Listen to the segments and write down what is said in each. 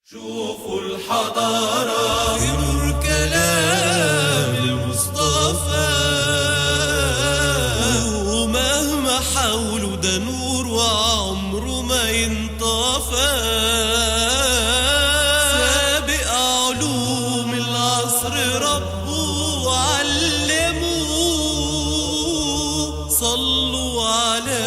شوفوا الحضارة في نور كلام المصطفى، ومهما حاولوا ده نور وعمره ما ينطفى. سابق علوم العصر ربه وعلموه، صلوا على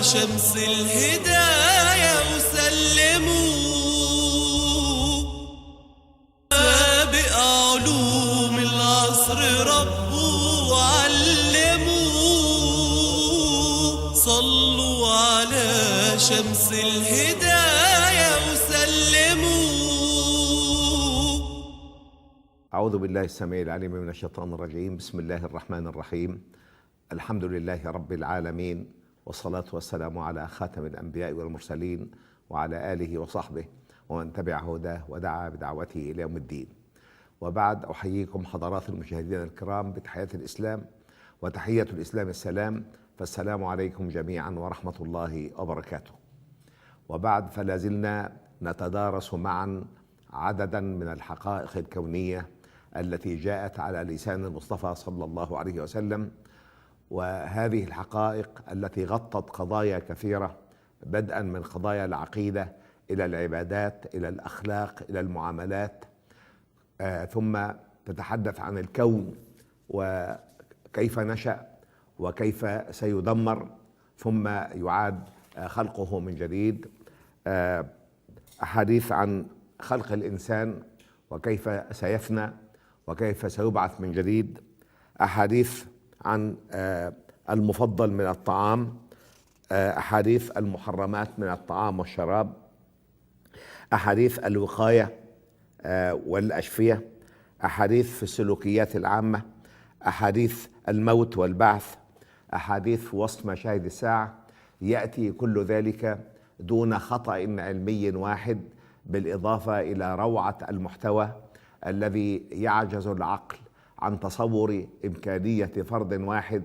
شمس الهداية وسلموا. علوم العصر ربه وعلموه، صلوا على شمس الهداية وسلموا. أعوذ بالله السميع العليم من الشيطان الرجيم. بسم الله الرحمن الرحيم. الحمد لله رب العالمين، والصلاة والسلام على خاتم الأنبياء والمرسلين وعلى آله وصحبه ومن تبع هداه ودعا بدعوته إلى يوم الدين. وبعد، أحييكم حضرات المشاهدين الكرام بتحية الإسلام، وتحية الإسلام السلام، فالسلام عليكم جميعا ورحمة الله وبركاته. وبعد، فلا زلنا نتدارس معا عددا من الحقائق الكونية التي جاءت على لسان المصطفى صلى الله عليه وسلم، وهذه الحقائق التي غطت قضايا كثيرة، بدءا من قضايا العقيدة إلى العبادات إلى الأخلاق إلى المعاملات، ثم تتحدث عن الكون وكيف نشأ وكيف سيدمر ثم يعاد خلقه من جديد، أحاديث عن خلق الإنسان وكيف سيفنى وكيف سيبعث من جديد، أحاديث عن المفضل من الطعام، أحاديث المحرمات من الطعام والشراب، أحاديث الوقاية والأشفية، أحاديث في السلوكيات العامة، أحاديث الموت والبعث، أحاديث وصف مشاهد الساعة. يأتي كل ذلك دون خطأ علمي واحد، بالإضافة إلى روعة المحتوى الذي يعجز العقل عن تصور إمكانية فرد واحد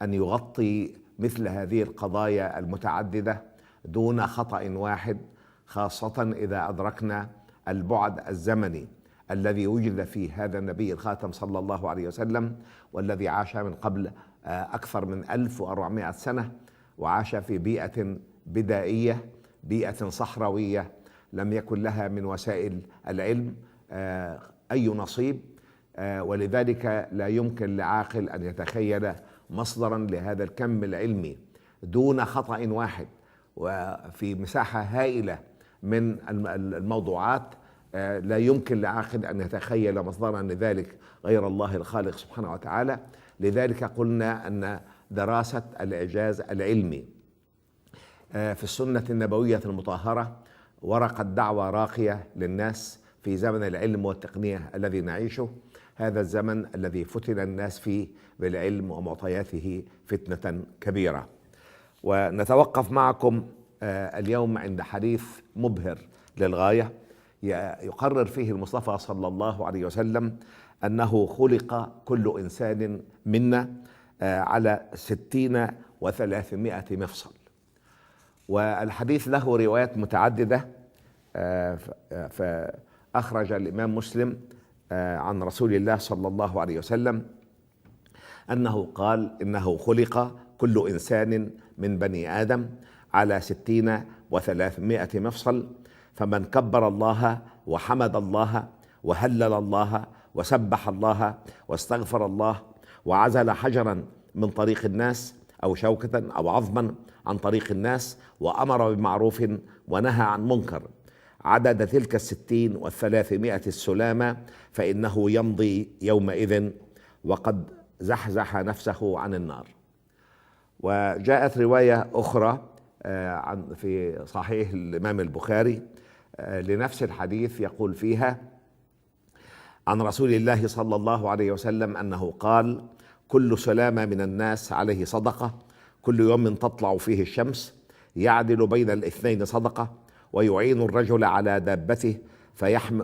أن يغطي مثل هذه القضايا المتعددة دون خطأ واحد، خاصة إذا أدركنا البعد الزمني الذي وجد فيه هذا النبي الخاتم صلى الله عليه وسلم، والذي عاش من قبل أكثر من 1400 سنة، وعاش في بيئة بدائية، بيئة صحراوية لم يكن لها من وسائل العلم أي نصيب، ولذلك لا يمكن لعاقل أن يتخيل مصدرا لهذا الكم العلمي دون خطأ واحد، وفي مساحة هائلة من الموضوعات لا يمكن لعاقل أن يتخيل مصدرا لذلك غير الله الخالق سبحانه وتعالى. لذلك قلنا أن دراسة الإعجاز العلمي في السنة النبوية المطهرة ورقت دعوة راقية للناس في زمن العلم والتقنية الذي نعيشه، هذا الزمن الذي فتن الناس فيه بالعلم ومعطياته فتنة كبيرة. ونتوقف معكم اليوم عند حديث مبهر للغاية، يقرر فيه المصطفى صلى الله عليه وسلم أنه خلق كل إنسان منا على 60 و300 مفصل. والحديث له روايات متعددة، فأخرج الإمام مسلم عن رسول الله صلى الله عليه وسلم أنه قال إنه خلق كل إنسان من بني آدم على 60 و300 مفصل، فمن كبر الله وحمد الله وهلل الله وسبح الله واستغفر الله وعزل حجرا من طريق الناس أو شوكة أو عظما عن طريق الناس وأمر بمعروف ونهى عن منكر عدد تلك 60 و300 السلامة، فإنه يمضي يومئذ وقد زحزح نفسه عن النار. وجاءت رواية أخرى في صحيح الإمام البخاري لنفس الحديث، يقول فيها عن رسول الله صلى الله عليه وسلم أنه قال: كل سلامة من الناس عليه صدقة، كل يوم تطلع فيه الشمس يعدل بين الاثنين صدقة، ويعين الرجل على دابته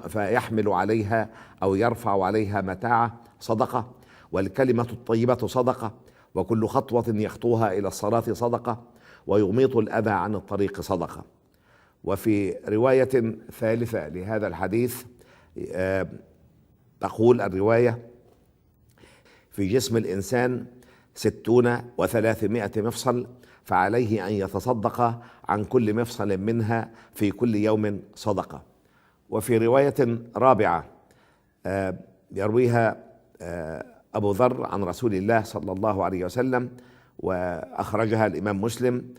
فيحمل عليها أو يرفع عليها متاعه صدقة، والكلمة الطيبة صدقة، وكل خطوة يخطوها إلى الصلاة صدقة، ويميط الأذى عن الطريق صدقة. وفي رواية ثالثة لهذا الحديث تقول الرواية: في جسم الإنسان 60 و300 مفصل، فعليه أن يتصدق عن كل مفصل منها في كل يوم صدقة. وفي رواية رابعة يرويها أبو ذر عن رسول الله صلى الله عليه وسلم، وأخرجها الإمام مسلم،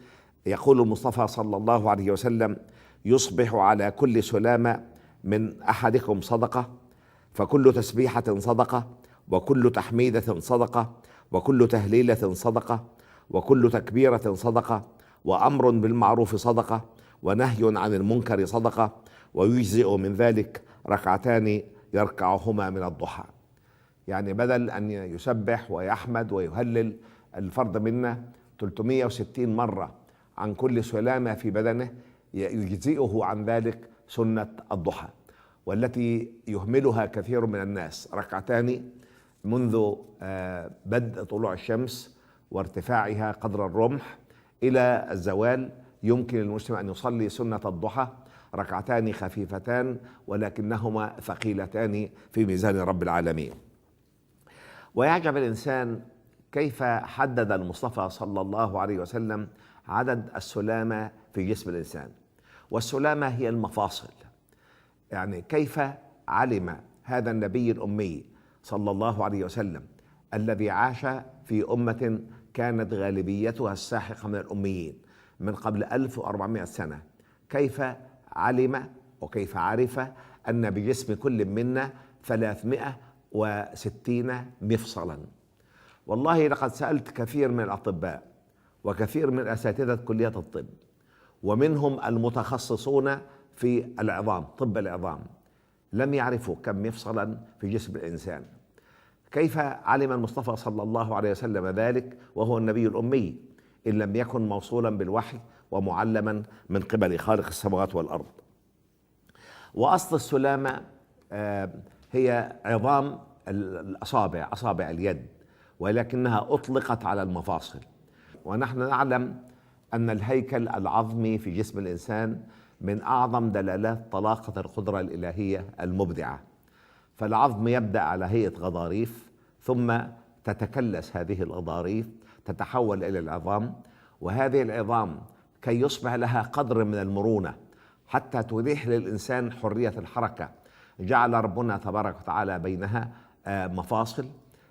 يقول المصطفى صلى الله عليه وسلم: يصبح على كل سلامة من أحدكم صدقة، فكل تسبيحة صدقة، وكل تحميدة صدقة، وكل تهليلة صدقة، وكل تكبيرة صدقة، وأمر بالمعروف صدقة، ونهي عن المنكر صدقة، ويجزئ من ذلك ركعتان يركعهما من الضحى. يعني بدل أن يسبح ويحمد ويهلل الفرد منا 360 مرة عن كل سلامة في بدنه، يجزئه عن ذلك سنة الضحى، والتي يهملها كثير من الناس، ركعتان منذ بدء طلوع الشمس وارتفاعها قدر الرمح إلى الزوال. يمكن للمسلم أن يصلي سنة الضحى ركعتان خفيفتان ولكنهما ثقيلتان في ميزان رب العالمين. ويعجب الإنسان كيف حدد المصطفى صلى الله عليه وسلم عدد السلامة في جسم الإنسان، والسلامة هي المفاصل. يعني كيف علم هذا النبي الأمي صلى الله عليه وسلم الذي عاش في أمة كانت غالبيتها الساحقة من الأميين من قبل 1400 سنة، كيف علم وكيف عرف أن بجسم كل منا 360 مفصلا؟ والله لقد سألت كثير من الأطباء وكثير من أساتذة كلية الطب، ومنهم المتخصصون في العظام، طب العظام، لم يعرفوا كم مفصلا في جسم الإنسان. كيف علم المصطفى صلى الله عليه وسلم ذلك وهو النبي الأمي إن لم يكن موصولا بالوحي ومعلما من قبل خالق السماوات والأرض؟ وأصل السلامة هي عظام الأصابع، أصابع اليد، ولكنها أطلقت على المفاصل. ونحن نعلم أن الهيكل العظمي في جسم الإنسان من أعظم دلالات طلاقة القدرة الإلهية المبدعة. فالعظم يبدأ على هيئة غضاريف، ثم تتكلس هذه الغضاريف، تتحول إلى العظام، وهذه العظام كي يصبح لها قدر من المرونة حتى تتيح للإنسان حرية الحركة، جعل ربنا تبارك وتعالى بينها مفاصل.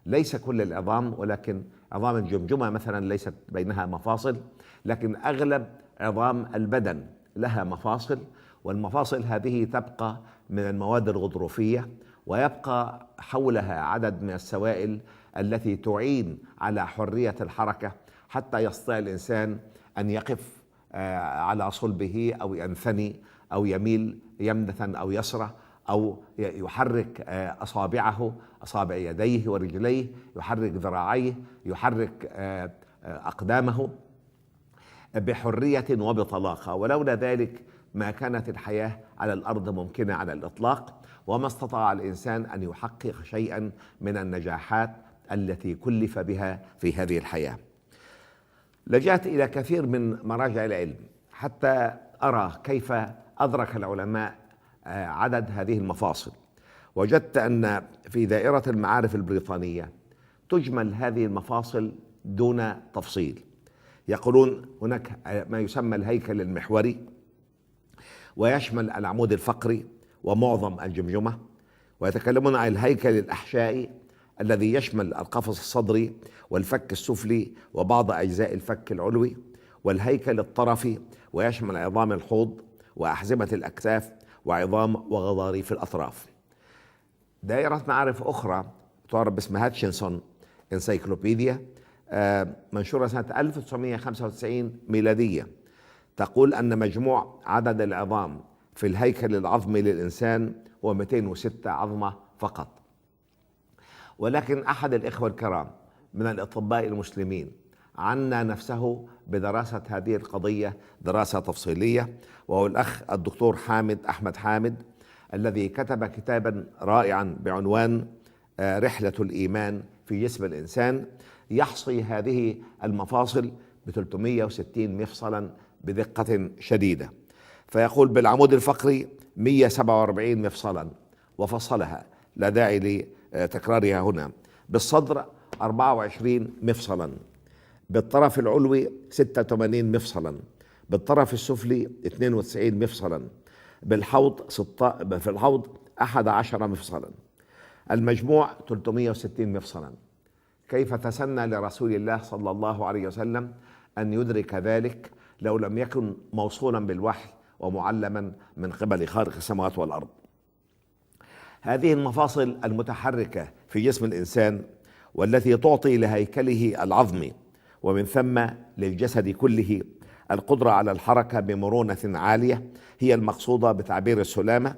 ليس كل العظام، ولكن عظام الجمجمة مثلا ليست بينها مفاصل، لكن أغلب عظام البدن لها مفاصل، والمفاصل هذه تبقى من المواد الغضروفية، ويبقى حولها عدد من السوائل التي تعين على حرية الحركة حتى يستطيع الإنسان أن يقف على صلبه أو ينثني أو يميل يمنة أو يسرة، أو يحرك أصابعه، أصابع يديه ورجليه، يحرك ذراعيه، يحرك أقدامه بحرية وبطلاقة. ولولا ذلك ما كانت الحياة على الأرض ممكنة على الإطلاق، وما استطاع الإنسان أن يحقق شيئا من النجاحات التي كلف بها في هذه الحياة. لجأت إلى كثير من مراجع العلم حتى أرى كيف أدرك العلماء عدد هذه المفاصل. وجدت أن في دائرة المعارف البريطانية تجمل هذه المفاصل دون تفصيل. يقولون هناك ما يسمى الهيكل المحوري، ويشمل العمود الفقري ومعظم الجمجمة، ويتكلمون عن الهيكل الأحشائي الذي يشمل القفص الصدري والفك السفلي وبعض أجزاء الفك العلوي، والهيكل الطرفي ويشمل عظام الحوض وأحزمة الأكتاف وعظام وغضاريف الأطراف. دائرة معارف أخرى تعرف باسم هاتشنسون انسايكلوبيديا، منشورة سنة 1995 ميلادية، تقول أن مجموع عدد العظام في الهيكل العظمي للإنسان هو 206 عظمة فقط. ولكن أحد الإخوة الكرام من الأطباء المسلمين عنى نفسه بدراسة هذه القضية دراسة تفصيلية، وهو الأخ الدكتور أحمد حامد، الذي كتب كتابا رائعا بعنوان رحلة الإيمان في جسم الإنسان، يحصي هذه المفاصل ب 360 مفصلا بدقة شديدة. فيقول بالعمود الفقري 147 مفصلا وفصلها، لا داعي لتكرارها هنا. بالصدر 24 مفصلا، بالطرف العلوي 86 مفصلا، بالطرف السفلي 92 مفصلا، في الحوض 11 مفصلا، المجموع 360 مفصلا. كيف تسنى لرسول الله صلى الله عليه وسلم أن يدرك ذلك لو لم يكن موصولا بالوحي ومعلما من قبل خالق السماوات والأرض؟ هذه المفاصل المتحركة في جسم الإنسان والتي تعطي لهيكله العظمي ومن ثم للجسد كله القدرة على الحركة بمرونة عالية هي المقصودة بتعبير السلامة.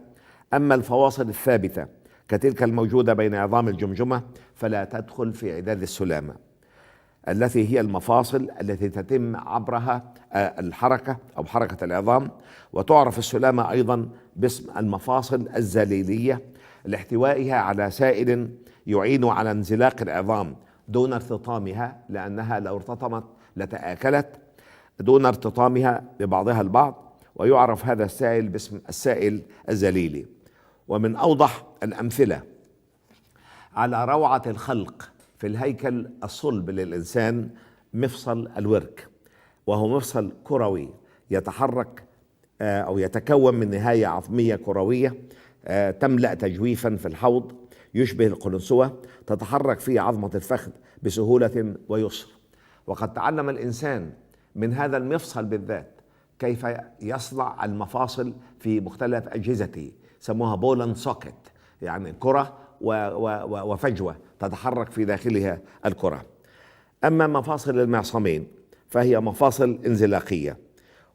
أما الفواصل الثابتة كتلك الموجودة بين عظام الجمجمة فلا تدخل في عداد السلامة، التي هي المفاصل التي تتم عبرها الحركة أو حركة العظام. وتعرف السلامة أيضا باسم المفاصل الزليلية لاحتوائها على سائل يعين على انزلاق العظام دون ارتطامها، لأنها لو ارتطمت لتآكلت، دون ارتطامها ببعضها البعض. ويعرف هذا السائل باسم السائل الزليلي. ومن أوضح الأمثلة على روعة الخلق في الهيكل الصلب للإنسان مفصل الورك، وهو مفصل كروي يتحرك أو يتكون من نهاية عظمية كروية تملأ تجويفا في الحوض يشبه القلنسوة، تتحرك فيه عظمة الفخذ بسهولة ويسر. وقد تعلم الإنسان من هذا المفصل بالذات كيف يصنع المفاصل في مختلف أجهزته، سموها بولن سوكت، يعني كرة وفجوة تتحرك في داخلها الكرة. أما مفاصل المعصمين فهي مفاصل انزلاقية،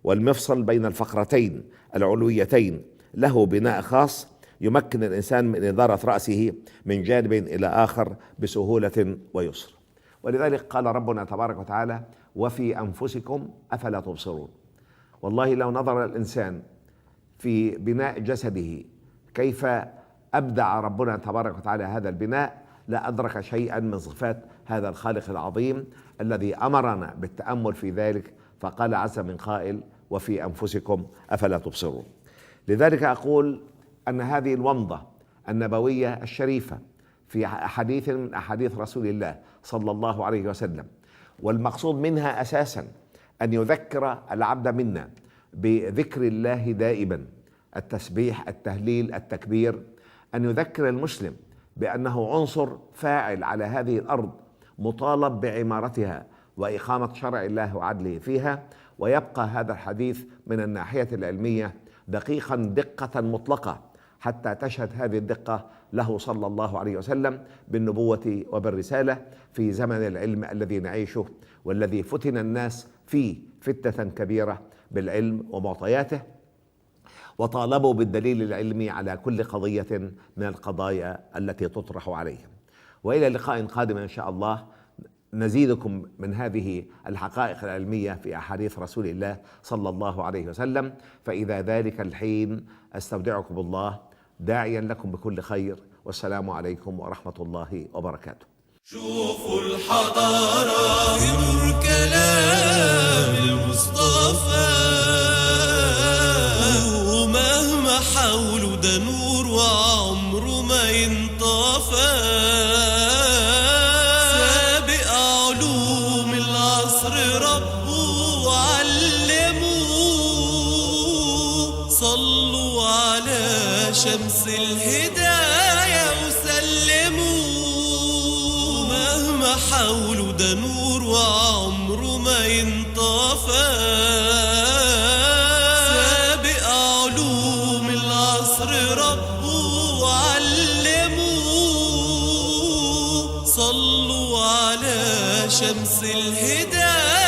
والمفصل بين الفقرتين العلويتين له بناء خاص يمكن الإنسان من إدارة رأسه من جانب إلى آخر بسهولة ويسر. ولذلك قال ربنا تبارك وتعالى: وفي أنفسكم أفلا تبصرون. والله لو نظر الإنسان في بناء جسده كيف أبدع ربنا تبارك وتعالى هذا البناء لأدرك شيئا من صفات هذا الخالق العظيم الذي أمرنا بالتأمل في ذلك، فقال عز من قائل: وفي أنفسكم أفلا تبصرون. لذلك أقول أن هذه الومضة النبوية الشريفة في حديث من أحاديث رسول الله صلى الله عليه وسلم، والمقصود منها أساسا أن يذكر العبد منا بذكر الله دائما، التسبيح، التهليل، التكبير، أن يذكر المسلم بأنه عنصر فاعل على هذه الأرض مطالب بعمارتها وإقامة شرع الله وعدله فيها. ويبقى هذا الحديث من الناحية العلمية دقيقا دقة مطلقة حتى تشهد هذه الدقة له صلى الله عليه وسلم بالنبوة وبالرسالة في زمن العلم الذي نعيشه، والذي فتن الناس فيه فتنة كبيرة بالعلم ومعطياته، وطالبوا بالدليل العلمي على كل قضية من القضايا التي تطرح عليهم. وإلى لقاء قادم إن شاء الله نزيدكم من هذه الحقائق العلمية في أحاديث رسول الله صلى الله عليه وسلم. فإذا ذلك الحين أستودعكم الله داعيا لكم بكل خير، والسلام عليكم ورحمة الله وبركاته. شوفوا الحضارة بنور كلام المصطفى، ومهما حاولوا ده نور وعمره ما ينطفى. سابق علوم العصر ربه وعلموه، صلوا على شمس الهداية وسلموا. مهما حاولوا ده نور وعمره ما ينطفى. سابق علوم العصر ربه وعلموه، صلوا على شمس الهداية